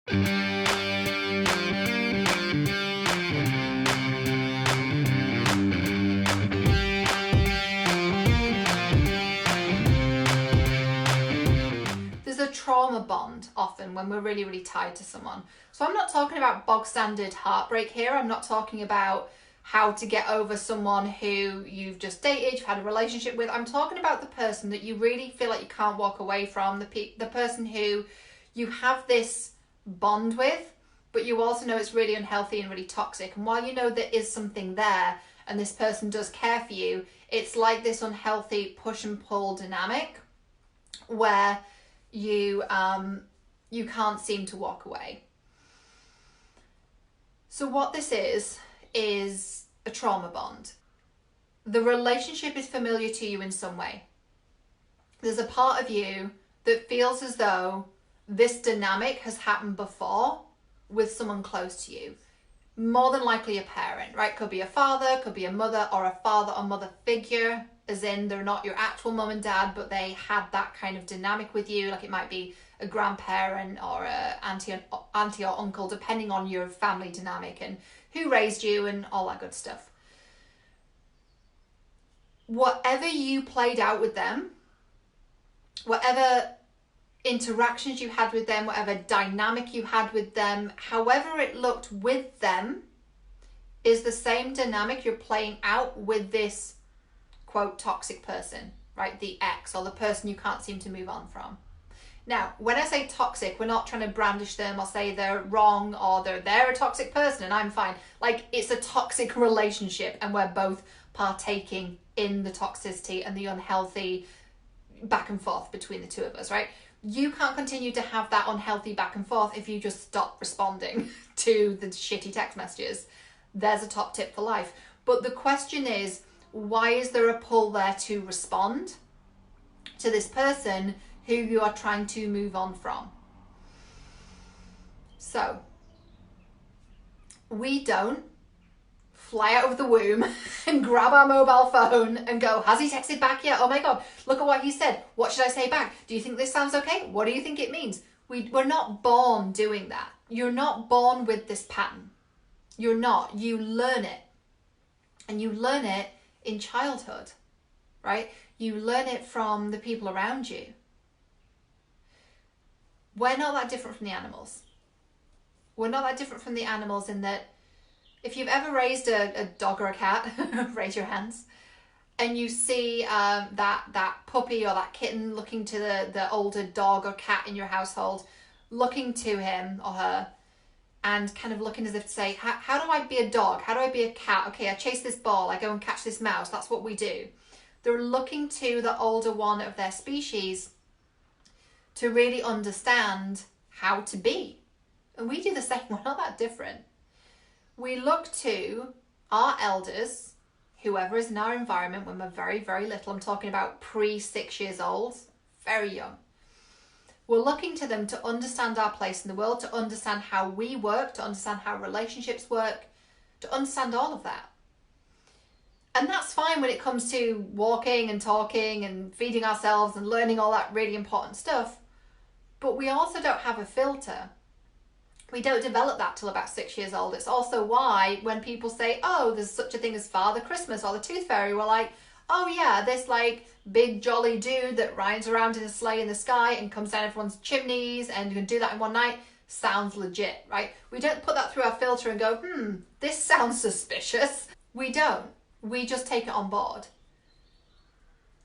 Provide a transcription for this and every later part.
There's a trauma bond often when we're really, really tied to someone. So I'm not talking about bog standard heartbreak here. I'm not talking about how to get over someone who you've just dated, you've had a relationship with. I'm talking about the person that you really feel like you can't walk away from, the person who you have this bond with, but you also know it's really unhealthy and really toxic. And while you know there is something there and this person does care for you, it's like this unhealthy push and pull dynamic where you can't seem to walk away. So what this is a trauma bond. The relationship is familiar to you in some way. There's a part of you that feels as though this dynamic has happened before with someone close to you. More than likely a parent, right? Could be a father, could be a mother, or a father or mother figure, as in they're not your actual mum and dad, but they had that kind of dynamic with you. Like it might be a grandparent or a auntie or uncle, depending on your family dynamic and who raised you and all that good stuff. Whatever you played out with them, whatever interactions you had with them, whatever dynamic you had with them, however it looked with them, is the same dynamic you're playing out with this, quote, toxic person, right? The ex or the person you can't seem to move on from. Now, when I say toxic, we're not trying to brandish them or say they're wrong or they're a toxic person and I'm fine. Like, it's a toxic relationship and we're both partaking in the toxicity and the unhealthy back and forth between the two of us, right? You can't continue to have that unhealthy back and forth if you just stop responding to the shitty text messages. There's a top tip for life. But the question is, why is there a pull there to respond to this person who you are trying to move on from? So, we don't fly out of the womb and grab our mobile phone and go, has he texted back yet? Oh my God, look at what he said. What should I say back? Do you think this sounds okay? What do you think it means? We're not born doing that. You're not born with this pattern. You're not. You learn it. And you learn it in childhood, right? You learn it from the people around you. We're not that different from the animals. We're not that different from the animals in that if you've ever raised a dog or a cat, raise your hands, and you see that puppy or that kitten looking to the older dog or cat in your household, looking to him or her and kind of looking as if to say, how do I be a dog? How do I be a cat? Okay, I chase this ball, I go and catch this mouse. That's what we do. They're looking to the older one of their species to really understand how to be. And we do the same. We're not that different. We look to our elders, whoever is in our environment when we're very, very little. I'm talking about pre-6 years old, very young. We're looking to them to understand our place in the world, to understand how we work, to understand how relationships work, to understand all of that. And that's fine when it comes to walking and talking and feeding ourselves and learning all that really important stuff. But we also don't have a filter. We don't develop that till about 6 years old. It's also why when people say, oh, there's such a thing as Father Christmas or the Tooth Fairy, we're like, oh yeah, this like big jolly dude that rides around in a sleigh in the sky and comes down everyone's chimneys and you can do that in one night. Sounds legit, right? We don't put that through our filter and go, this sounds suspicious. We don't. We just take it on board.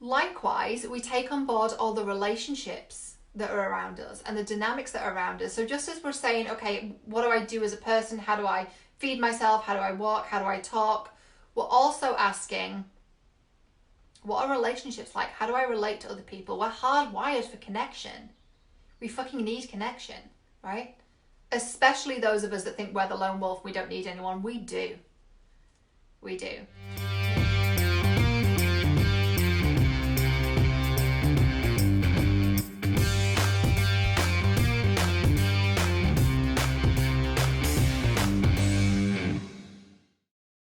Likewise, we take on board all the relationships that are around us and the dynamics that are around us. So just as we're saying, okay, what do I do as a person? How do I feed myself? How do I walk? How do I talk? We're also asking, what are relationships like? How do I relate to other people? We're hardwired for connection. We fucking need connection, right? Especially those of us that think we're the lone wolf, we don't need anyone. We do. We do.